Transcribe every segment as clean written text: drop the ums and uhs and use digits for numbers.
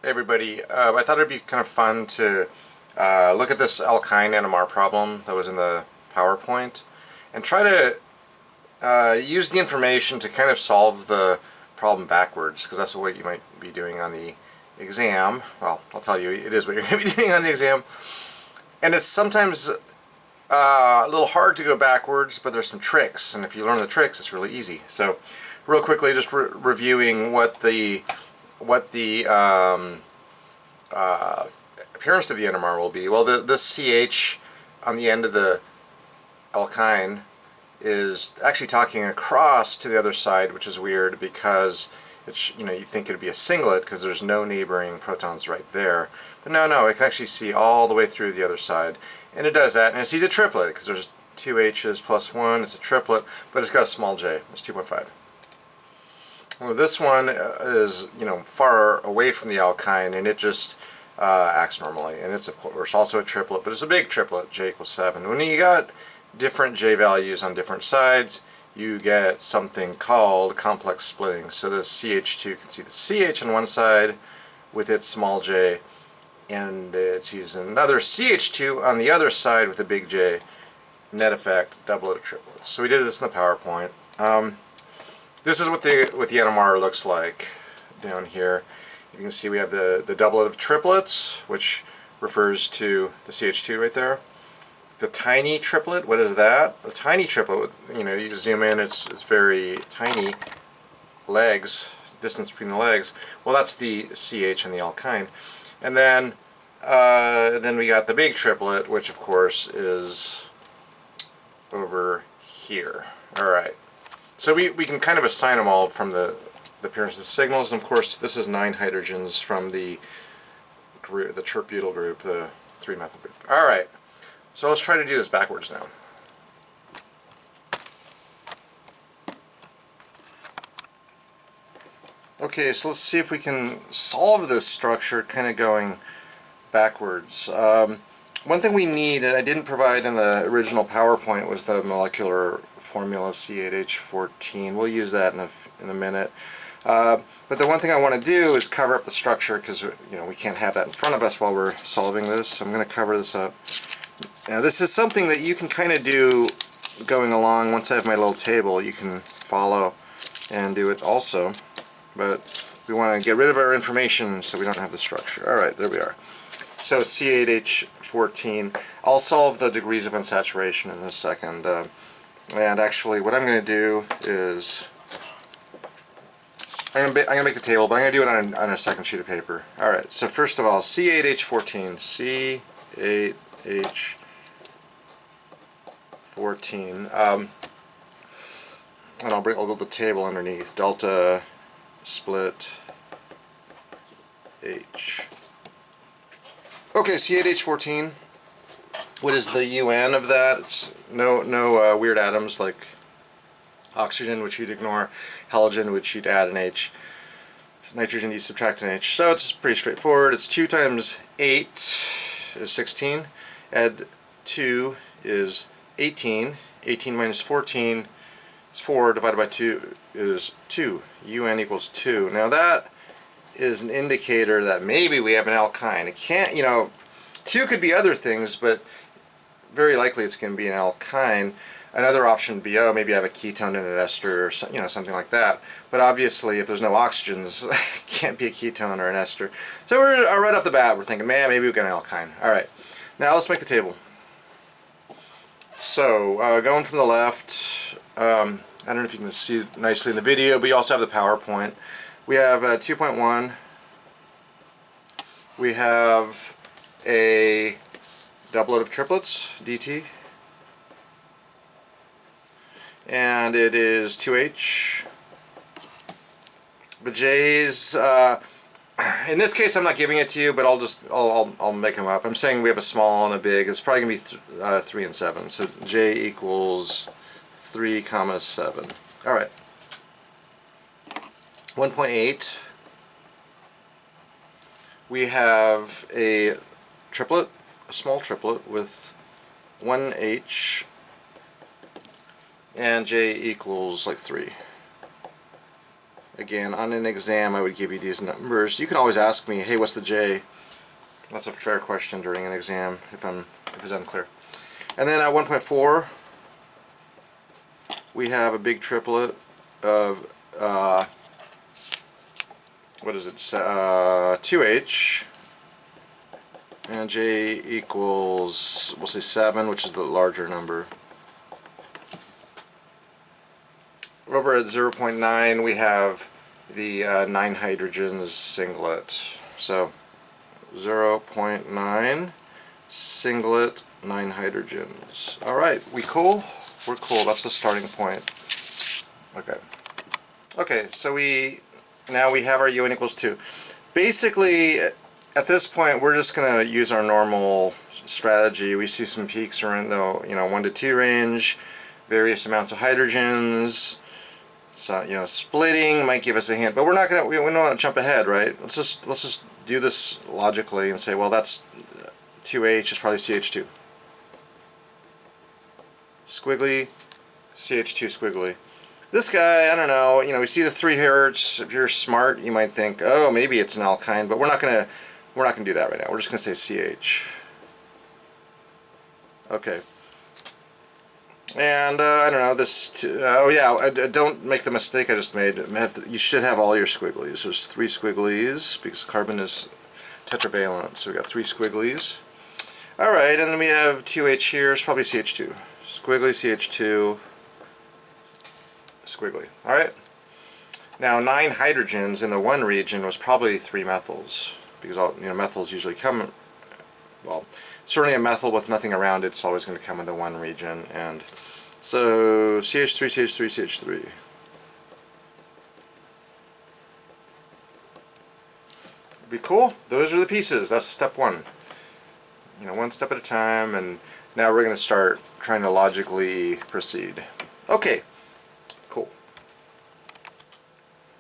Hey everybody, I thought it'd be kind of fun to look at this alkyne NMR problem that was in the PowerPoint and try to use the information to kind of solve the problem backwards, because that's what you might be doing on the exam. Well, I'll tell you, it is what you're going to be doing on the exam. And it's sometimes a little hard to go backwards, but there's some tricks, and if you learn the tricks, it's really easy. So real quickly, just reviewing what the appearance of the NMR will be. Well, this CH on the end of the alkyne is actually talking across to the other side, which is weird because it's, you think it'd be a singlet because there's no neighboring protons right there. But no, it can actually see all the way through the other side. And it does that, and it sees a triplet because there's two H's plus one. It's a triplet, but it's got a small j. It's 2.5. Well, this one is, far away from the alkyne, and it just acts normally. And it's, of course, also a triplet, but it's a big triplet, j equals 7. When you got different j values on different sides, you get something called complex splitting. So the CH2 can see the CH on one side with its small j, and it sees another CH2 on the other side with a big j. Net effect, doublet of triplets. So we did this in the PowerPoint. This is what the NMR looks like down here. You can see we have the doublet of triplets, which refers to the CH2 right there. The tiny triplet, what is that? The tiny triplet, you zoom in, it's very tiny legs, distance between the legs. Well, that's the CH and the alkyne. And then we got the big triplet, which of course is over here. All right. So we can kind of assign them all from the appearance of the signals, and of course this is 9 hydrogens from the tert-butyl group, the 3-methyl group. All right, so let's try to do this backwards now. Okay, so let's see if we can solve this structure kind of going backwards. One thing we need, and I didn't provide in the original PowerPoint, was the molecular formula C8H14. We'll use that in a minute. But the one thing I want to do is cover up the structure, because we can't have that in front of us while we're solving this. So I'm going to cover this up. Now this is something that you can kind of do going along. Once I have my little table, you can follow and do it also. But we want to get rid of our information so we don't have the structure. Alright, there we are. So C8H14. I'll solve the degrees of unsaturation in a second. And actually, what I'm going to do is I'm going to make the table, but I'm going to do it on a second sheet of paper. All right. So first of all, C8H14. C8H14. And I'll build the table underneath. Delta split H. Okay, C8H14. What is the UN of that? It's no weird atoms like oxygen, which you'd ignore, halogen, which you'd add an H, nitrogen you subtract an H. So it's pretty straightforward. It's 2 times 8 is 16. Add 2 is 18. 18 minus 14 is 4. Divided by 2 is 2. UN equals 2. Now that is an indicator that maybe we have an alkyne. It can't, 2 could be other things, but very likely it's going to be an alkyne. Another option would be, maybe I have a ketone and an ester, or something like that. But obviously, if there's no oxygens, it can't be a ketone or an ester. So we're right off the bat, we're thinking, man, maybe we've got an alkyne. All right, now let's make the table. So going from the left, I don't know if you can see it nicely in the video, but you also have the PowerPoint. We have 2.1. We have a doublet of triplets, DT. And it is 2H. The J's, in this case I'm not giving it to you, but I'll make them up. I'm saying we have a small and a big. It's probably going to be 3 and 7. So J equals 3, 7. All right. 1.8. We have a triplet, a small triplet with 1 H, and J equals like 3. Again, on an exam I would give you these numbers. You can always ask me, hey, what's the J? That's a fair question during an exam if it's unclear. And then at 1.4 we have a big triplet of what is it? 2H, and J equals, we'll say 7, which is the larger number. Over at 0.9 we have the 9 hydrogens singlet. So 0.9 singlet, 9 hydrogens. Alright, we cool? We're cool. That's the starting point. Okay. Okay, so now we have our UN equals 2. Basically, at this point, we're just going to use our normal strategy. We see some peaks around the 1 to 2 range, various amounts of hydrogens. So splitting might give us a hint, but we're not going to. We don't want to jump ahead, right? Let's just do this logically and say, well, that's 2H is probably CH2. Squiggly, CH2 squiggly. This guy, I don't know, we see the 3 hertz. If you're smart, you might think, oh, maybe it's an alkyne, but we're not gonna do that right now. We're just gonna say CH. Okay. And I don't know, this. Oh yeah, don't make the mistake I just made. You should have all your squigglies. There's 3 squigglies because carbon is tetravalent, so we got 3 squigglies. All right, and then we have 2H here. It's probably CH2. Squiggly CH2. Squiggly. Alright. Now 9 hydrogens in the 1 region was probably 3 methyls, because methyls usually come, well, certainly a methyl with nothing around it's always going to come in the 1 region, and so CH3, CH3, CH3. Be cool. Those are the pieces. That's step 1. 1 step at a time, and now we're going to start trying to logically proceed. Okay. Cool.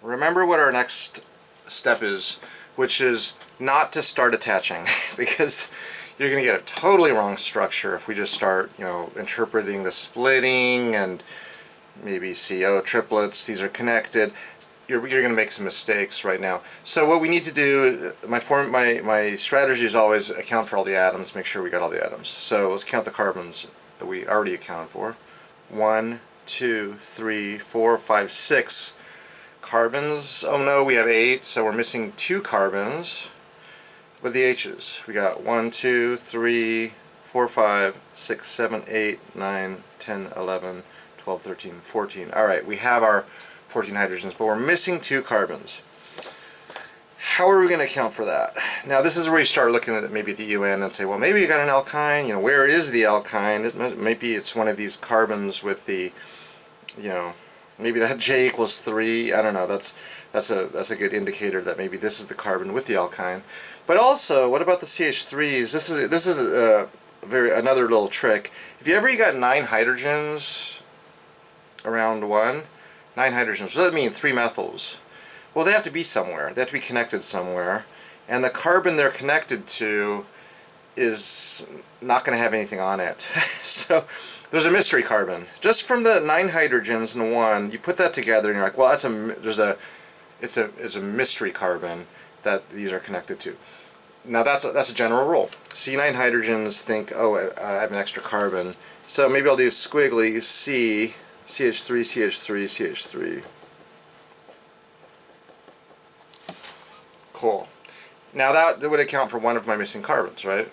Remember what our next step is, which is not to start attaching, because you're going to get a totally wrong structure if we just start, interpreting the splitting and maybe CO triplets. These are connected. You're going to make some mistakes right now. So what we need to do, my strategy is always account for all the atoms, make sure we got all the atoms. So let's count the carbons that we already accounted for. 1, 2, 3, 4, 5, 6 carbons. Oh no, we have 8, so we're missing 2 carbons. What are the H's? We got 1, 2, 3, 4, 5, 6, 7, 8, 9, 10, 11, 12, 13, 14. Alright, we have our 14 hydrogens, but we're missing 2 carbons. How are we going to account for that? Now this is where you start looking at maybe the UN and say, well, maybe you got an alkyne. Where is the alkyne? Maybe it's one of these carbons with the, maybe that J equals 3. I don't know. That's a good indicator that maybe this is the carbon with the alkyne. But also, what about the CH3s? This is another little trick. If you ever got 9 hydrogens around 1, 9 hydrogens. What does that mean? 3 methyls. Well, they have to be somewhere. They have to be connected somewhere. And the carbon they're connected to is not going to have anything on it. So there's a mystery carbon. Just from the 9 hydrogens in 1, you put that together and you're like, well, it's a mystery carbon that these are connected to. Now that's a general rule. See 9 hydrogens, think, oh, I have an extra carbon. So maybe I'll do squiggly C, CH3, CH3, CH3. Cool. Now that would account for one of my missing carbons, right?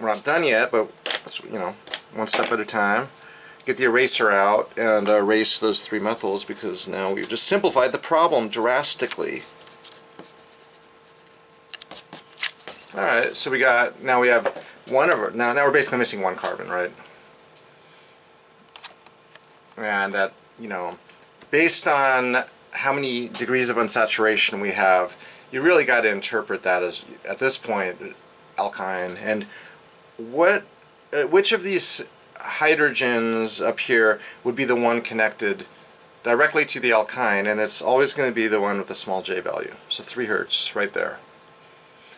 We're not done yet, but let's, one step at a time. Get the eraser out and erase those 3 methyls, because now we've just simplified the problem drastically. Alright, so now we have one of our, now we're basically missing 1 carbon, right? And that, based on how many degrees of unsaturation we have, you really got to interpret that as, at this point, alkyne. And which of these hydrogens up here would be the one connected directly to the alkyne? And it's always going to be the one with the small j value. So 3 hertz right there.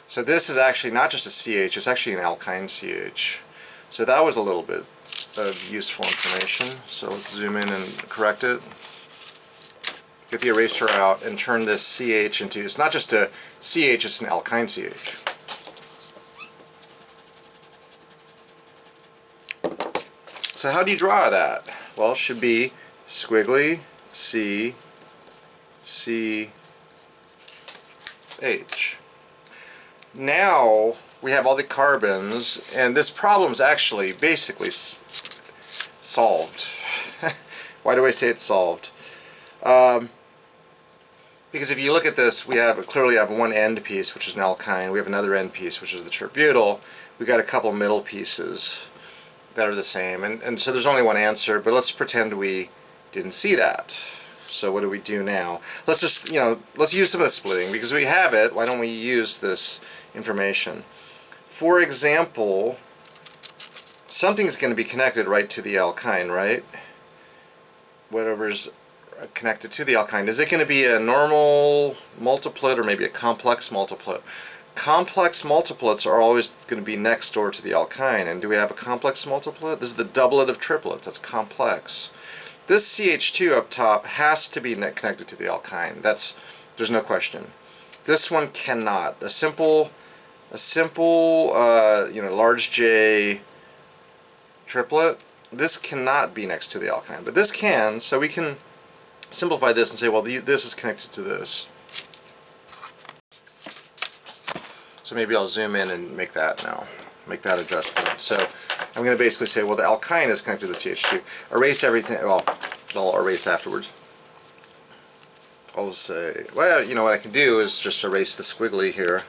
So this is actually not just a CH, it's actually an alkyne CH. So that was a little bit of useful information. So let's zoom in and correct it. get the eraser out, and turn this CH into, it's not just a CH, it's an alkyne CH. So how do you draw that? Well, it should be squiggly C, C, H. Now we have all the carbons, and this problem's actually basically solved. Why do I say it's solved? Because if you look at this, we clearly have one end piece, which is an alkyne. We have another end piece, which is the tert-butyl. We got a couple middle pieces that are the same, and so there's only one answer. But let's pretend we didn't see that. So what do we do now? Let's just, let's use some of the splitting because we have it. Why don't we use this information? For example, something's going to be connected right to the alkyne, right? Whatever's connected to the alkyne. Is it going to be a normal multiplet or maybe a complex multiplet? Complex multiplets are always going to be next door to the alkyne. And do we have a complex multiplet? This is the doublet of triplets. That's complex. This CH2 up top has to be connected to the alkyne. There's no question. This one cannot. A simple large J triplet, this cannot be next to the alkyne, but this can, so we can simplify this and say, well, this is connected to this. So maybe I'll zoom in and make that adjustment. So I'm going to basically say, well, the alkyne is connected to the CH2. Erase everything. Well, I'll erase afterwards. I'll say, well, what I can do is just erase the squiggly here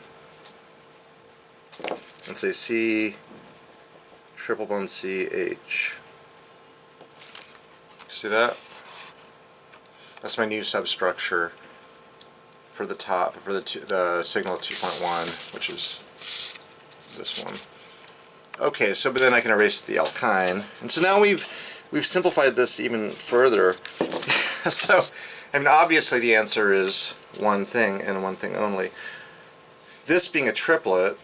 and say C triple bond CH. See that? That's my new substructure for the top, for the signal 2.1, which is this one. Okay, so but then I can erase the alkyne, and so now we've simplified this even further. So, I mean, obviously the answer is one thing and one thing only. This being a triplet,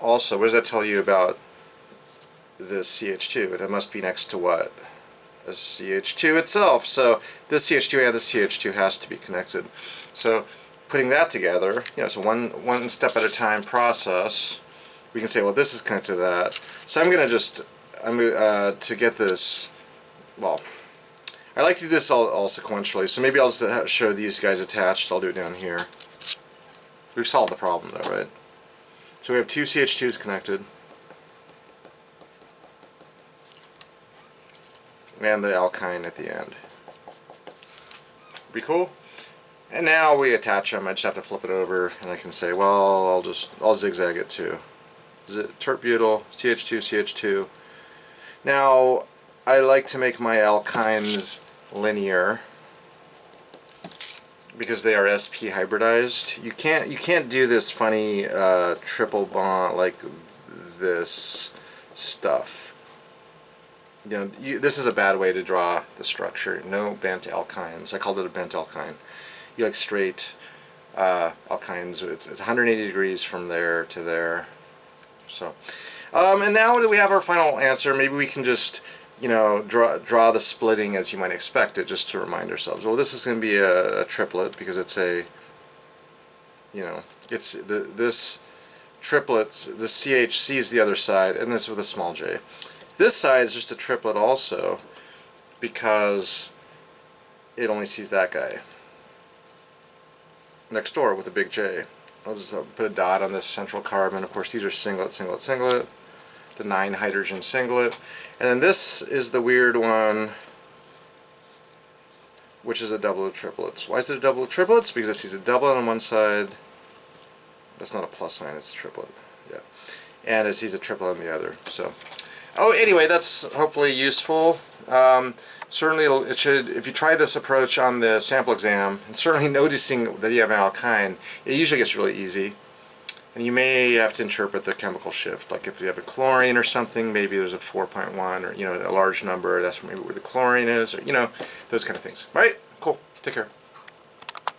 also, what does that tell you about this CH2? It must be next to what? A CH2 itself. So this CH2 and this CH2 has to be connected. So putting that together, so one step at a time process. We can say, well, this is connected to that. So I'm going to get this, well, I like to do this all sequentially, so maybe I'll just show these guys attached. I'll do it down here. We've solved the problem though, right? So we have two CH2s connected, and the alkyne at the end. Pretty cool? And now we attach them. I just have to flip it over, and I can say, well, I'll zigzag it too. Is it tert-butyl, CH2, CH2. Now, I like to make my alkynes linear because they are sp hybridized. You can't do this funny triple bond like this stuff. This is a bad way to draw the structure. No bent alkynes. I called it a bent alkyne. You like straight alkynes. It's 180 degrees from there to there. So, and now that we have our final answer, maybe we can just, draw the splitting as you might expect it, just to remind ourselves. Well, this is going to be a triplet because it's this triplet, the CHC is the other side, and this with a small j. This side is just a triplet also because it only sees that guy next door with a big J. I'll just put a dot on this central carbon. Of course, these are singlet, singlet, singlet. The 9 hydrogen singlet. And then this is the weird one, which is a doublet of triplets. Why is it a doublet of triplets? Because it sees a doublet on one side. That's not a plus sign, it's a triplet. Yeah. And it sees a triplet on the other. So, anyway, that's hopefully useful. Certainly, it should, if you try this approach on the sample exam, and certainly noticing that you have an alkyne, it usually gets really easy. And you may have to interpret the chemical shift. Like if you have a chlorine or something, maybe there's a 4.1 or, a large number, that's maybe where the chlorine is, or, those kind of things. All right? Cool. Take care.